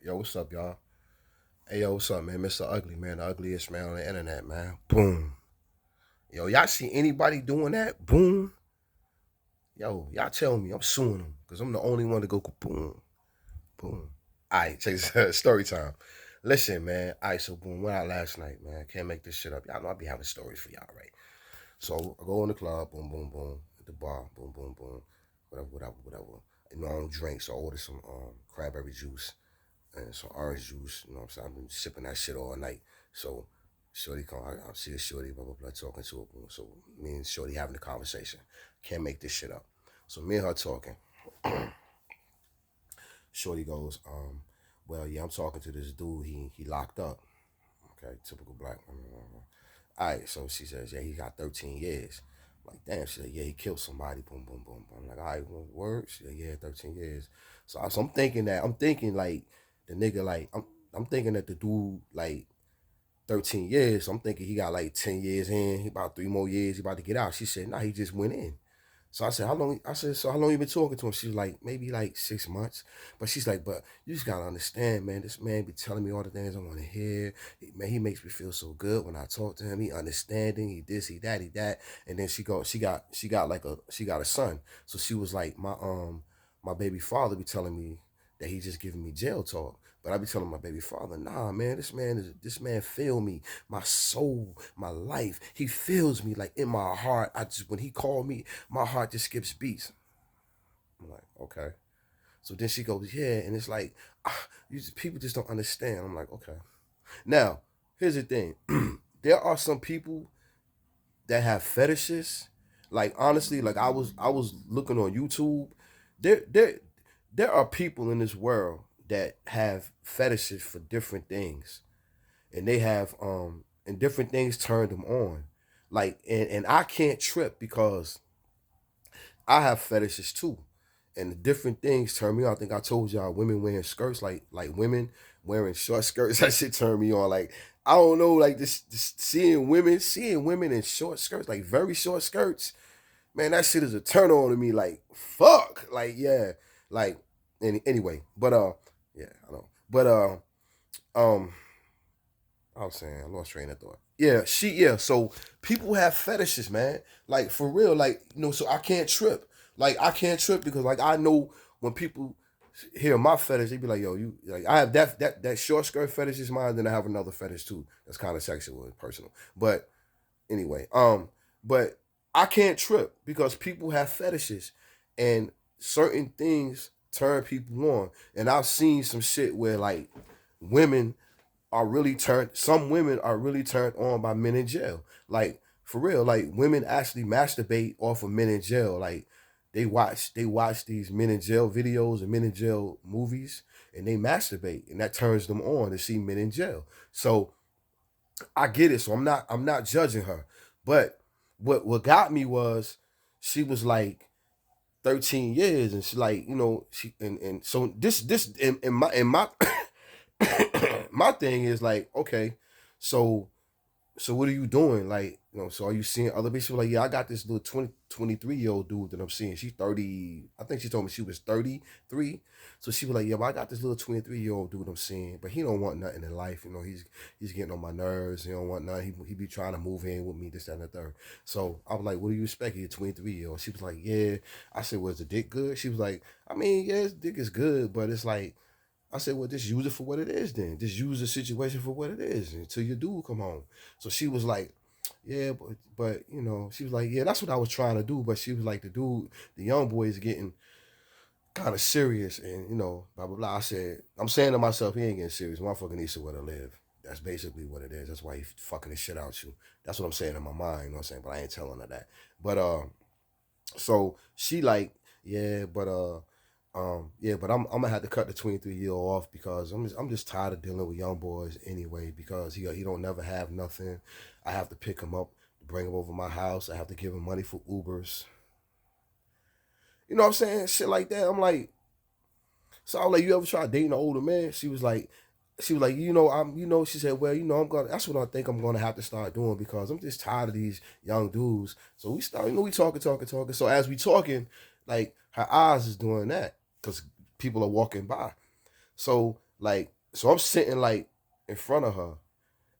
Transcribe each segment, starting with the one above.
Yo, what's up, y'all? Hey, yo, what's up, man? Mr. Ugly, man. The ugliest man on the internet, man. Boom. Yo, y'all see anybody doing that? Boom. Yo, y'all tell me. I'm suing them because I'm the only one to go boom, boom. All right, check this story time. Listen, man. All right, so boom, went out last night, man. Can't make this shit up. Y'all know I be having stories for y'all, right? So I go in the club, boom, boom, boom. At the bar, boom, boom, boom. Whatever, whatever, whatever. You know, I don't drink, so I order some cranberry juice and some orange juice. You know what I'm saying? I've been sipping that shit all night. So Shorty come, I see the Shorty, blah, blah, blah, talking to her. So me and Shorty having a conversation. Can't make this shit up. So me and her talking. Shorty goes, well, yeah, I'm talking to this dude. He locked up. Okay, typical black woman. All right, so she says, yeah, he got 13 years. I'm like, damn, she said, yeah, he killed somebody. Boom, boom, boom, boom. I'm like, all right, well, word? She said, yeah, 13 years. So I'm thinking like the nigga, like, I'm thinking that the dude, like, 13 years. So I'm thinking he got like 10 years in. He about 3 more years. He about to get out. She said, nah, he just went in. So I said, how long? I said, so how long you been talking to him? She was like, maybe like 6 months. But she's like, but you just gotta understand, man. This man be telling me all the things I want to hear. Man, he makes me feel so good when I talk to him. He understanding. He this, he that, he that. And then she got a son. So she was like, my baby father be telling me that he just giving me jail talk. But I be telling my baby father, nah, man, this man feel me, my soul, my life. He feels me like in my heart. I just when he called me, my heart just skips beats. I'm like, okay. So then she goes, yeah, and it's like, people just don't understand. I'm like, okay. Now, here's the thing. There are some people that have fetishes. Like honestly, like I was looking on YouTube. There there are people in this world that have fetishes for different things, and they have and different things turn them on. Like and I can't trip because I have fetishes too, and the different things turn me on. I think I told y'all women wearing skirts, like women wearing short skirts. That shit turn me on. Like I don't know, like this seeing women in short skirts, like very short skirts. Man, that shit is a turn on to me. Like fuck, like yeah, like anyway. But yeah, I know. But um, I was saying I lost train of thought. Yeah. So people have fetishes, man. Like for real, like so I can't trip. Like I can't trip because like I know when people hear my fetish, they be like, "Yo, you like." I have that short skirt fetish is mine. Then I have another fetish too. That's kind of sexual and personal. But anyway, but I can't trip because people have fetishes, and certain things turn people on. And I've seen some shit where like women some women are really turned on by men in jail. Like for real, like women actually masturbate off of men in jail. Like they watch these men in jail videos and men in jail movies, and they masturbate, and that turns them on to see men in jail. So I get it. So I'm not judging her. But what got me was she was like 13 years, and she like, she and so this in my my thing is like, okay, so what are you doing? Like, so are you seeing other people? Like, yeah, I got this little 23 year old dude that I'm seeing. She's 30. I think she told me she was 33. So she was like, yeah, but I got this little 23 year old dude I'm seeing, but he don't want nothing in life. He's getting on my nerves. He don't want nothing. He be trying to move in with me, this, that, and the third. So I was like, what do you expect? He's a 23 year old. She was like, yeah. I said, was the dick good? She was like, I mean, yeah, his dick is good, but it's like, I said, well, just use it for what it is then. Just use the situation for what it is until your dude come home. So she was like, yeah, but she was like, yeah, that's what I was trying to do. But she was like, the young boy is getting kind of serious and, blah, blah, blah. I said, I'm saying to myself, he ain't getting serious. Motherfucker needs somewhere to live. That's basically what it is. That's why he fucking the shit out you. That's what I'm saying in my mind, you know what I'm saying? But I ain't telling her that. But so she like, yeah, but I'm gonna have to cut the 23 year off because I'm just tired of dealing with young boys anyway because he don't never have nothing. I have to pick him up, bring him over my house. I have to give him money for Ubers. You know what I'm saying? Shit like that. I'm like, so I was like, you ever try dating an older man? She was like, she said, well, that's what I think I'm gonna have to start doing because I'm just tired of these young dudes. So we start, we talking. So as we talking, like her eyes is doing that because people are walking by. So Like, so I'm sitting like in front of her.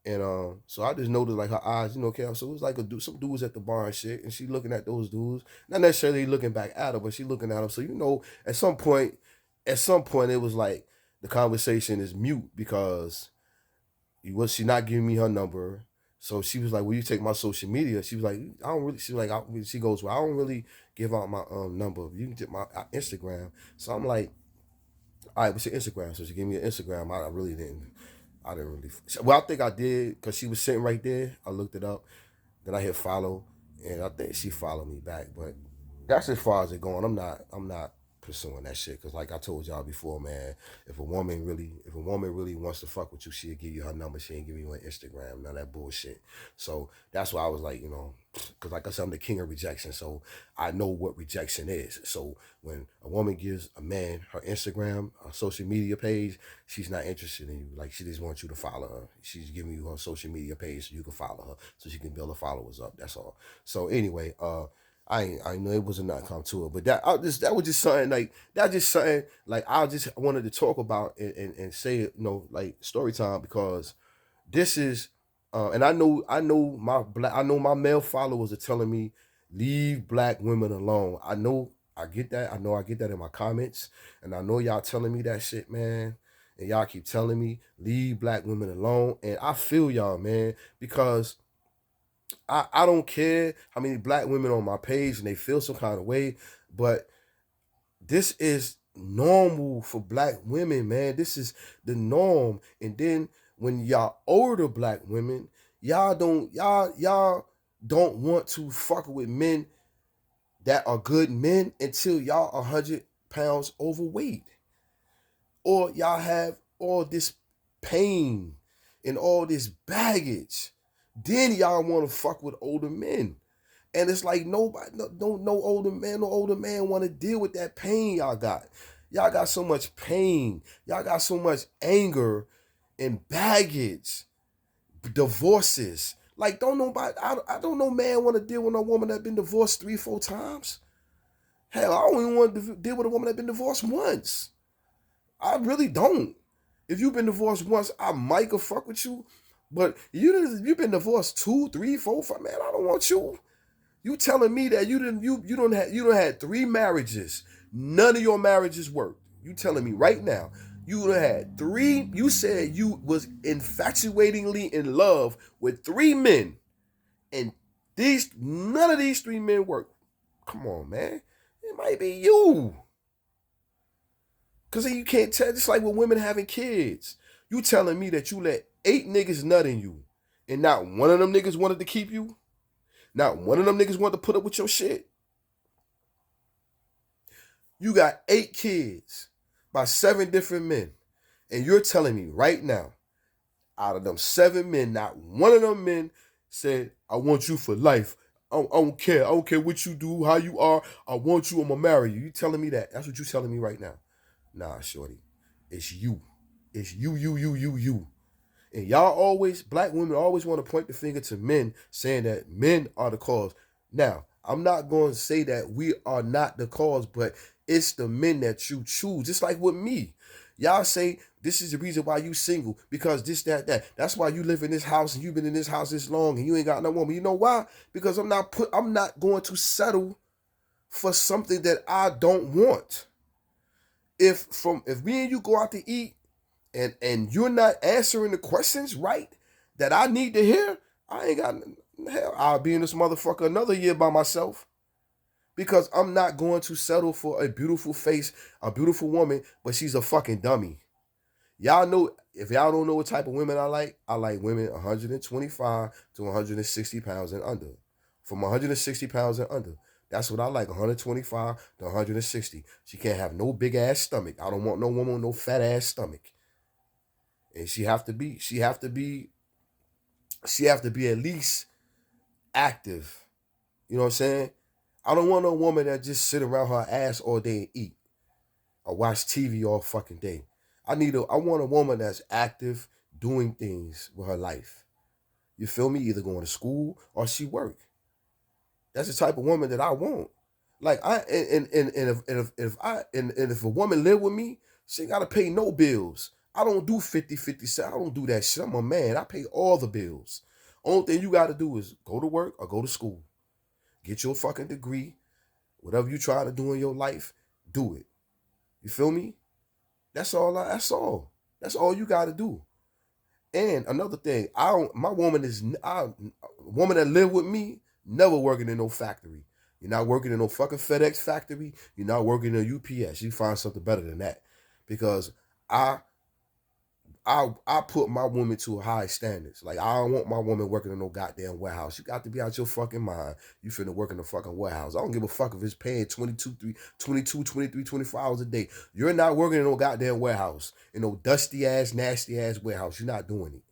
And so I just noticed like her eyes, okay. So it was like some dudes at the bar and shit, and she looking at those dudes, not necessarily looking back at her, but she looking at them. So at some point, it was like the conversation is mute because she not giving me her number. So she was like, "Will you take my social media?" She was like, "I don't really." She was like, she goes, "Well, I don't really give out my number. You can get my Instagram." So I'm like, "All right, what's your Instagram?" So she gave me an Instagram. I really didn't. I didn't really. Well, I think I did because she was sitting right there. I looked it up. Then I hit follow, and I think she followed me back. But that's as far as it going. I'm not pursuing that shit because, like I told y'all before, man, if a woman really wants to fuck with you, she'll give you her number. She ain't give you an Instagram. None of that bullshit. So that's why I was like, because like I said, I'm the king of rejection. So I know what rejection is. So when a woman gives a man her Instagram, a social media page, she's not interested in you. Like she just wants you to follow her. She's giving you her social media page so you can follow her, so she can build her followers up. That's all. So anyway, I know it wasn't not come to it, but that was just something like I just wanted to talk about and say it, like story time because this is and I know my male followers are telling me leave black women alone. I get that. I know I get that in my comments, and I know y'all telling me that shit, man. And y'all keep telling me leave black women alone, and I feel y'all, man, because I don't care how many black women on my page and they feel some kind of way, but this is normal for black women, man. This is the norm. And then when y'all older black women, y'all don't want to fuck with men that are good men until y'all 100 pounds overweight. Or y'all have all this pain and all this baggage. Then y'all want to fuck with older men. And it's like nobody, no older man want to deal with that pain y'all got. Y'all got so much pain. Y'all got so much anger and baggage, divorces. Like don't nobody, I don't know man want to deal with a woman that been divorced 3, 4 times. Hell, I don't even want to deal with a woman that been divorced once. I really don't. If you've been divorced once, I might go fuck with you. But you've been divorced 2, 3, 4, 5. Man, I don't want you. You telling me that you don't had 3 marriages. None of your marriages worked. You telling me right now you done had 3. You said you was infatuatingly in love with 3 men, and these none of these 3 men worked. Come on, man. It might be you. Cause you can't tell. Just like with women having kids. You telling me that you let 8 niggas nut in you, and not one of them niggas wanted to keep you. Not one of them niggas wanted to put up with your shit. You got 8 kids by 7 different men. And you're telling me right now, out of them 7 men, not one of them men said, I want you for life. I don't care. I don't care what you do, how you are. I want you. I'm going to marry you. You telling me that. That's what you telling me right now. Nah, shorty. It's you. It's you. And y'all always, black women always want to point the finger to men, saying that men are the cause. Now, I'm not going to say that we are not the cause, but it's the men that you choose. Just like with me. Y'all say this is the reason why you single, because this, that, that. That's why you live in this house and you've been in this house this long and you ain't got no woman. You know why? Because I'm not going to settle for something that I don't want. If me and you go out to eat and you're not answering the questions right that I need to hear, I ain't got hell. I'll be in this motherfucker another year by myself because I'm not going to settle for a beautiful face, a beautiful woman, but she's a fucking dummy. Y'all know if y'all don't know what type of women I like women 125 to 160 pounds and under. From 160 pounds and under. That's what I like, 125 to 160. She can't have no big ass stomach. I don't want no woman with no fat ass stomach. And she have to be at least active. You know what I'm saying? I don't want no woman that just sit around her ass all day and eat or watch TV all fucking day. I want a woman that's active, doing things with her life. You feel me? Either going to school or she work. That's the type of woman that I want. Like and if a woman live with me, she ain't gotta pay no bills. I don't do 50-50. I don't do that shit. I'm a man. I pay all the bills. Only thing you got to do is go to work or go to school. Get your fucking degree. Whatever you try to do in your life, do it. You feel me? That's all. That's all. That's all you got to do. And another thing, I don't. My woman is woman that live with me. Never working in no factory. You're not working in no fucking FedEx factory. You're not working in UPS. You find something better than that, because I I put my woman to high standards. Like, I don't want my woman working in no goddamn warehouse. You got to be out your fucking mind. You finna work in a fucking warehouse. I don't give a fuck if it's paying 24 hours a day. You're not working in no goddamn warehouse. In no dusty ass, nasty ass warehouse. You're not doing it.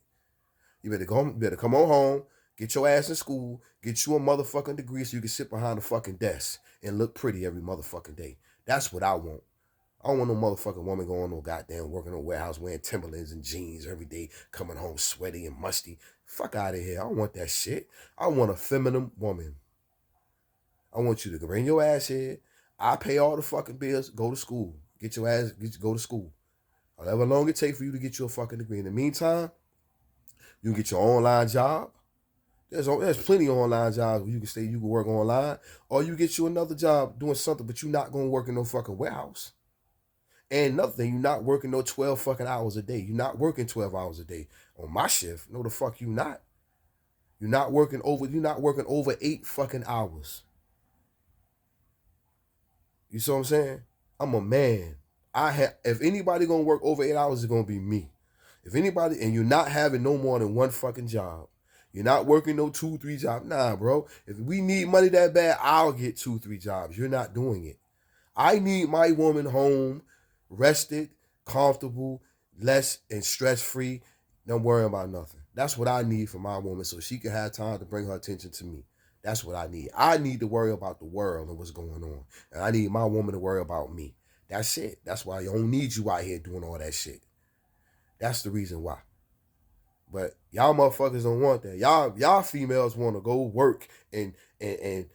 You better come on home, get your ass in school, get you a motherfucking degree so you can sit behind the fucking desk and look pretty every motherfucking day. That's what I want. I don't want no motherfucking woman going no goddamn working in a warehouse wearing Timberlands and jeans every day, coming home sweaty and musty. Fuck out of here. I don't want that shit. I want a feminine woman. I want you to bring your ass here. I pay all the fucking bills. Go to school. Go to school. However long it takes for you to get your fucking degree. In the meantime, you can get your online job. There's plenty of online jobs where you can work online, or you get you another job doing something, but you're not gonna work in no fucking warehouse. And another thing, you're not working no 12 fucking hours a day. You're not working 12 hours a day on my shift. No, the fuck you not. You're not working over 8 fucking hours. You see what I'm saying? I'm a man. If anybody gonna work over 8 hours, it's gonna be me. If anybody, and you're not having no more than one fucking job. You're not working no 2, 3 jobs. Nah, bro. If we need money that bad, I'll get 2, 3 jobs. You're not doing it. I need my woman home, rested, comfortable, less and stress free. Don't worry about nothing. That's what I need for my woman, so she can have time to bring her attention to me. That's what I need. I need to worry about the world and what's going on. And I need my woman to worry about me. That's it. That's why I don't need you out here doing all that shit. That's the reason why. But y'all motherfuckers don't want that. Y'all females want to go work and and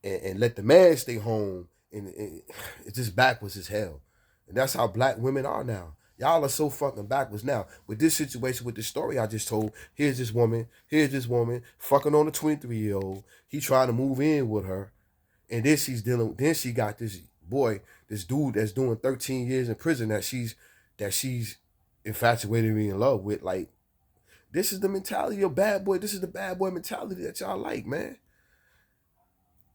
and let the man stay home, and it's just backwards as hell. And that's how black women are now. Y'all are so fucking backwards now. With this situation, with the story I just told, here's this woman fucking on a 23-year-old. He trying to move in with her. And then she got this boy, this dude that's doing 13 years in prison that she's infatuated and in love with. Like, this is the mentality of bad boy. This is the bad boy mentality that y'all like, man.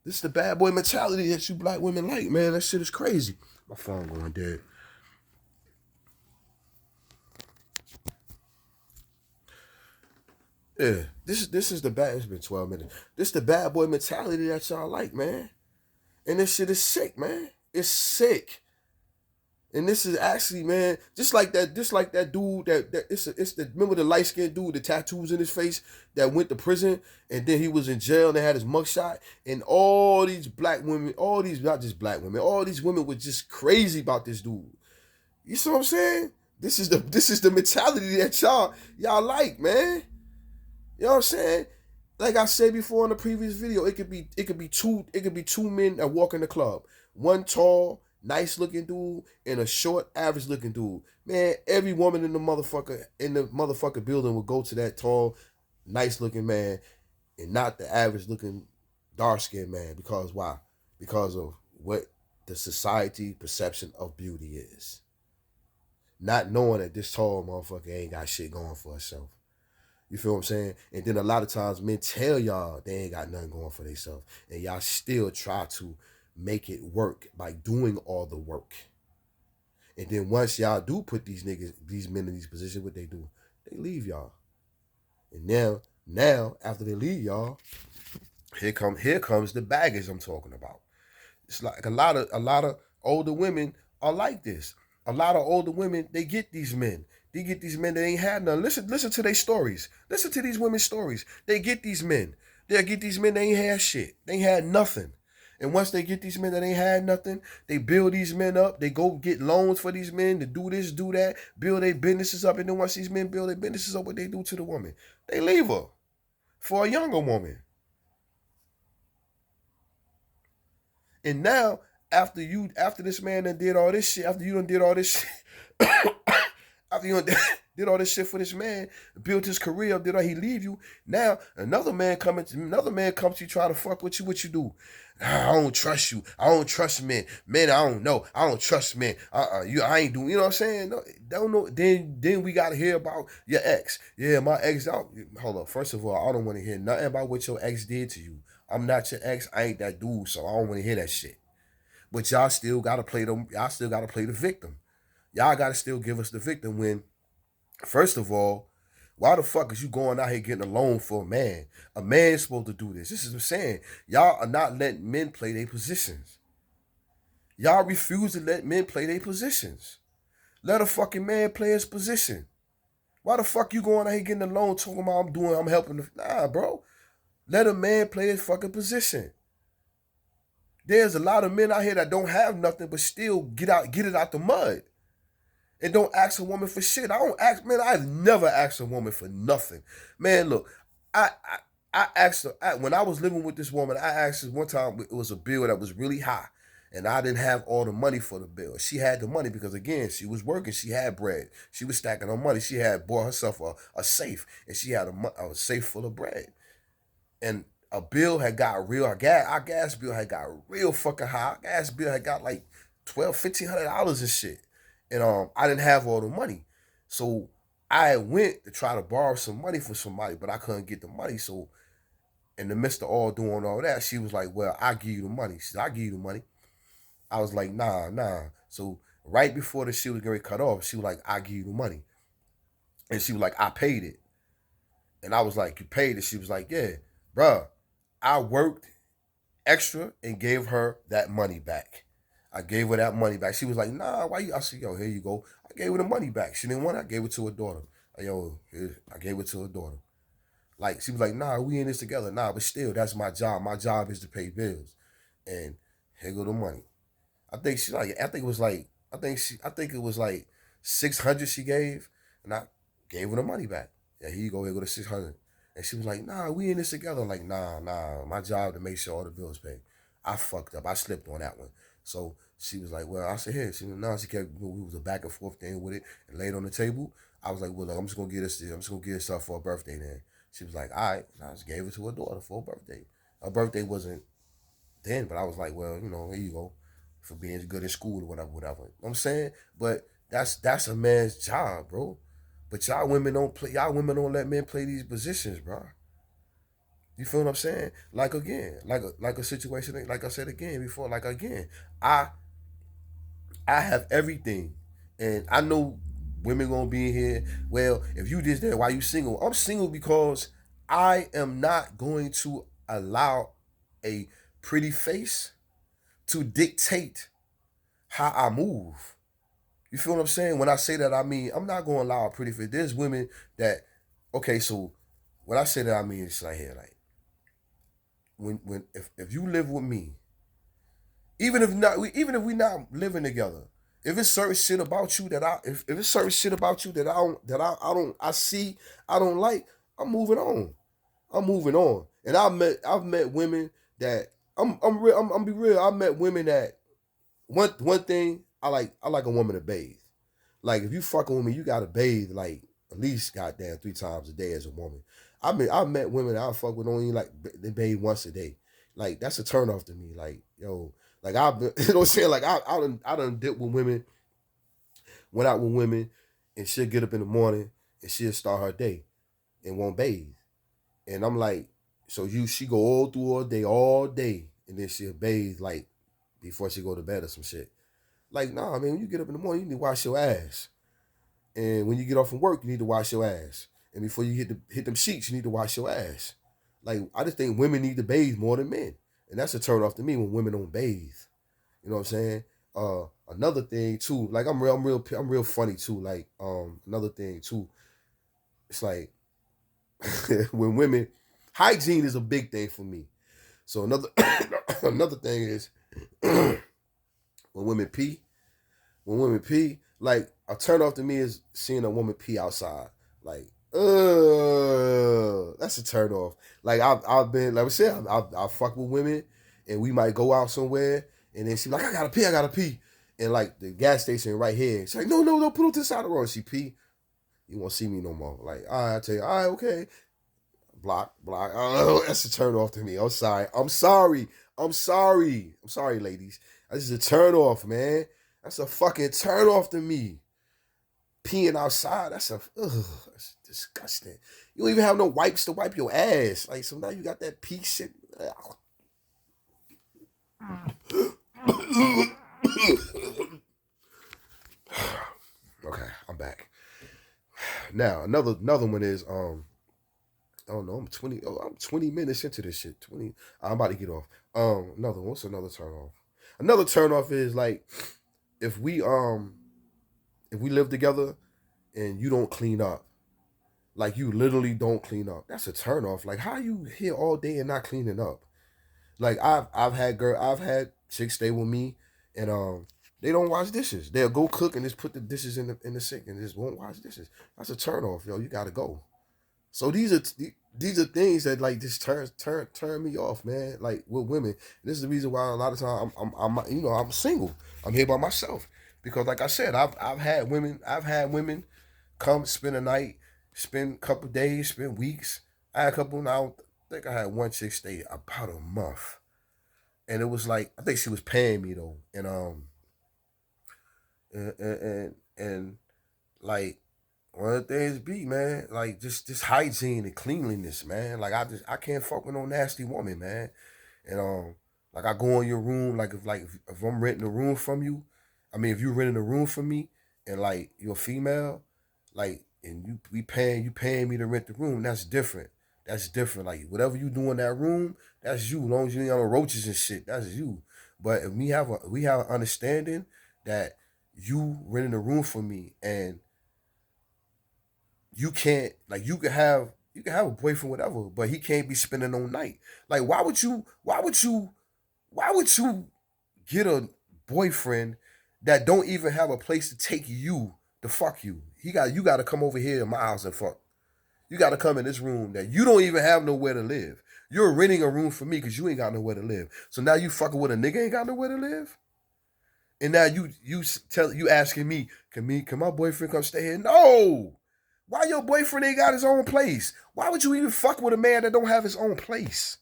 This is the bad boy mentality that you black women like, man. That shit is crazy. My phone going dead. Yeah, this is the bad. It's been 12 minutes. This is the bad boy mentality that y'all like, man. And this shit is sick, man. It's sick. And this is actually, man, just like that dude remember the light skinned dude, the tattoos in his face that went to prison, and then he was in jail and they had his mugshot, and all these black women, all these, not just black women, all these women were just crazy about this dude. You see what I'm saying? This is the mentality that y'all like, man. You know what I'm saying? Like I said before in the previous video, it could be two men that walk in the club. One tall, nice looking dude and a short, average looking dude. Man, every woman in the motherfucker building would go to that tall, nice looking man and not the average looking dark skinned man. Because why? Because of what the society perception of beauty is. Not knowing that this tall motherfucker ain't got shit going for herself. You feel what I'm saying? And then a lot of times men tell y'all they ain't got nothing going for themselves. And y'all still try to make it work by doing all the work. And then once y'all do put these men in these positions, what they do? They leave y'all. And now after they leave y'all, here comes the baggage I'm talking about. It's like a lot of older women are like this. A lot of older women, they get these men. They get these men that ain't had none. Listen to their stories. Listen to these women's stories. They get these men. They get these men that ain't had shit. They ain't had nothing. And once they get these men that ain't had nothing, they build these men up. They go get loans for these men to do this, do that, build their businesses up. And then once these men build their businesses up, what they do to the woman? They leave her for a younger woman. And now, after this man done did all this shit, after you done did all this shit, after you did all this shit for this man, built his career, did all he leave you. Now another man comes to you trying to fuck with you. What you do? I don't trust you. I don't trust men. Men, I don't know. I don't trust men. I ain't doing. You know what I'm saying? No, don't know. Then we gotta hear about your ex. Yeah, my ex. Hold up. First of all, I don't want to hear nothing about what your ex did to you. I'm not your ex. I ain't that dude, so I don't want to hear that shit. But y'all still gotta play them. Y'all still gotta play the victim. Y'all gotta still give us the victim when, first of all, why the fuck is you going out here getting a loan for a man? A man's supposed to do this. This is what I'm saying. Y'all are not letting men play their positions. Y'all refuse to let men play their positions. Let a fucking man play his position. Why the fuck you going out here getting a loan talking about I'm helping? Nah, bro. Let a man play his fucking position. There's a lot of men out here that don't have nothing but still get it out the mud. And don't ask a woman for shit. I don't ask, man. I've never asked a woman for nothing, man. Look, I asked her when I was living with this woman. I asked her one time. It was a bill that was really high, and I didn't have all the money for the bill. She had the money because again, she was working. She had bread. She was stacking her money. She had bought herself a safe, and she had a safe full of bread. And a bill had got real. Our gas bill had got real fucking high. Our gas bill had got like $1,200-$1,500 and shit. And I didn't have all the money, so I went to try to borrow some money from somebody, but I couldn't get the money. So in the midst of all doing all that, she was like, "Well, I give you the money." She said, "I give you the money." I was like, "Nah, nah." So right before the shit was getting cut off, she was like, "I give you the money," and she was like, "I paid it," and I was like, "You paid it?" She was like, "Yeah, bruh, I worked extra and gave her that money back." I gave her that money back. She was like, "Nah, why you?" I said, "Yo, here you go." I gave her the money back. She didn't want it. I gave it to her daughter. Yo, I gave it to her daughter. Like, she was like, "Nah, we in this together." Nah, but still, that's my job. My job is to pay bills. And here go the money. I think she like. I think it was like. I think it was like 600 she gave, and I gave her the money back. Yeah, here you go. Here go the 600. And she was like, "Nah, we in this together." I'm like, nah. My job to make sure all the bills paid. I fucked up. I slipped on that one. So she was like, "Well," I said, "Here." She was no. She kept. We was a back and forth thing with it, and laid on the table. I was like, "Well, look, I'm just gonna get this. I'm just gonna get this stuff for her birthday." Then she was like, "All right." I just gave it to her daughter for her birthday. Her birthday wasn't then, but I was like, "Well, here you go, for being good in school or whatever, whatever." You know what I'm saying, but that's a man's job, bro. But y'all women don't play. Y'all women don't let men play these positions, bro. You feel what I'm saying? Like again, like a situation. Like I said again before. Like again, I I have everything, and I know women gonna be in here. Well, if you just there, why you single? I'm single because I am not going to allow a pretty face to dictate how I move. You feel what I'm saying? When I say that, I mean I'm not gonna allow a pretty face. There's women that, okay, so when I say that, I mean it's like here, like when if you live with me, even if we not living together, if it's certain shit about you that if it's certain shit about you that I see I don't like, I'm moving on. I'm moving on. And I've met women that I'm real. I'm be real. I met women that one thing I like a woman to bathe. Like if you fucking with me, you gotta bathe like at least goddamn 3 times a day as a woman. I've met women that I fuck with only like they bathe once a day. Like that's a turn off to me. Like yo, like I've been, you know what I'm saying? Like I done did with women, went out with women, and she'll get up in the morning and she'll start her day and won't bathe. And I'm like, so she go all day, and then she'll bathe like before she go to bed or some shit. Like, nah, man, when you get up in the morning, you need to wash your ass. And when you get off from work, you need to wash your ass. And before you hit them sheets, you need to wash your ass. Like, I just think women need to bathe more than men. And that's a turn off to me when women don't bathe. You know what I'm saying? Another thing too, like I'm real funny too. Like, another thing too, it's like when women, hygiene is a big thing for me. So another another thing is when women pee, like a turn off to me is seeing a woman pee outside. Like, that's a turn off. Like I've been, like I said, I fuck with women, and we might go out somewhere, and then she like, I gotta pee, and like the gas station right here. She's like, no, put it to the side of the road. And she pee. You won't see me no more. Like, all right, I tell you, all right, okay. Block, block. Oh, that's a turn off to me. I'm sorry. I'm sorry. I'm sorry. I'm sorry, ladies. This is a turn off, man. That's a fucking turn off to me. Peeing outside, that's disgusting. You don't even have no wipes to wipe your ass. Like, so now you got that pee shit. Okay, I'm back. Now another one is I don't know. I'm 20 minutes into this shit. 20. I'm about to get off. Another one. What's another turn off? Another turn off is like if we um if we live together and you don't clean up, like you literally don't clean up. That's a turn off. Like how you here all day and not cleaning up? Like I've had chicks stay with me and they don't wash dishes. They'll go cook and just put the dishes in the sink and just won't wash dishes. That's a turn off, yo. You gotta go. So these are things that like just turn me off, man. Like with women, this is the reason why a lot of times I'm single. I'm here by myself because, like I said, I've had women come spend a night, spend a couple days, spend weeks. I had a couple. Now I don't think I had one chick stay about a month, and it was like I think she was paying me though, and like one of the things be, man, like just hygiene and cleanliness, man. Like I can't fuck with no nasty woman, man. And like I go in your room, like if I'm renting a room from you, I mean if you renting a room from me and like you're a female, like and you paying me to rent the room, that's different. That's different. Like whatever you do in that room, that's you. As long as you ain't on no roaches and shit, that's you. But if we have an understanding that you renting a room for me and you can't like you can have a boyfriend whatever, but he can't be spending no night. Like why would you get a boyfriend that don't even have a place to take you to fuck you? You got to come over here in my house and fuck. You got to come in this room that you don't even have nowhere to live. You're renting a room for me because you ain't got nowhere to live. So now you fucking with a nigga ain't got nowhere to live. And now you asking me, can my boyfriend come stay here? No. Why your boyfriend ain't got his own place? Why would you even fuck with a man that don't have his own place?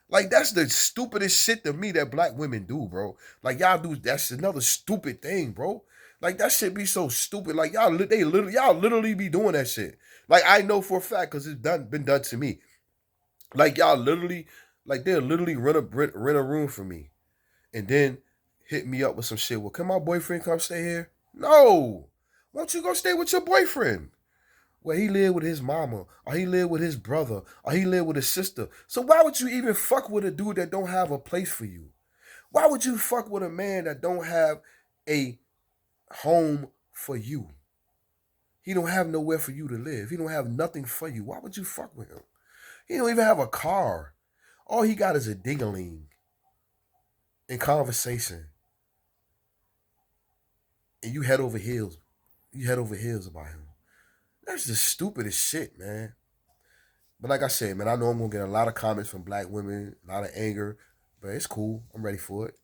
Like that's the stupidest shit to me that black women do, bro. Like y'all do that's another stupid thing, bro. Like that shit be so stupid. Like y'all literally be doing that shit. Like I know for a fact because it's been done to me. Like y'all literally, like they'll literally rent a room for me and then hit me up with some shit. Well, can my boyfriend come stay here? No. Why don't you go stay with your boyfriend? Well, he lived with his mama, or he lived with his brother, or he lived with his sister. So why would you even fuck with a dude that don't have a place for you? Why would you fuck with a man that don't have a home for you? He don't have nowhere for you to live. He don't have nothing for you. Why would you fuck with him? He don't even have a car. All he got is a dingaling in conversation, and you head over heels. You head over heels about him. That's just stupid as shit, man. But like I said, man, I know I'm gonna get a lot of comments from black women, a lot of anger, but it's cool. I'm ready for it.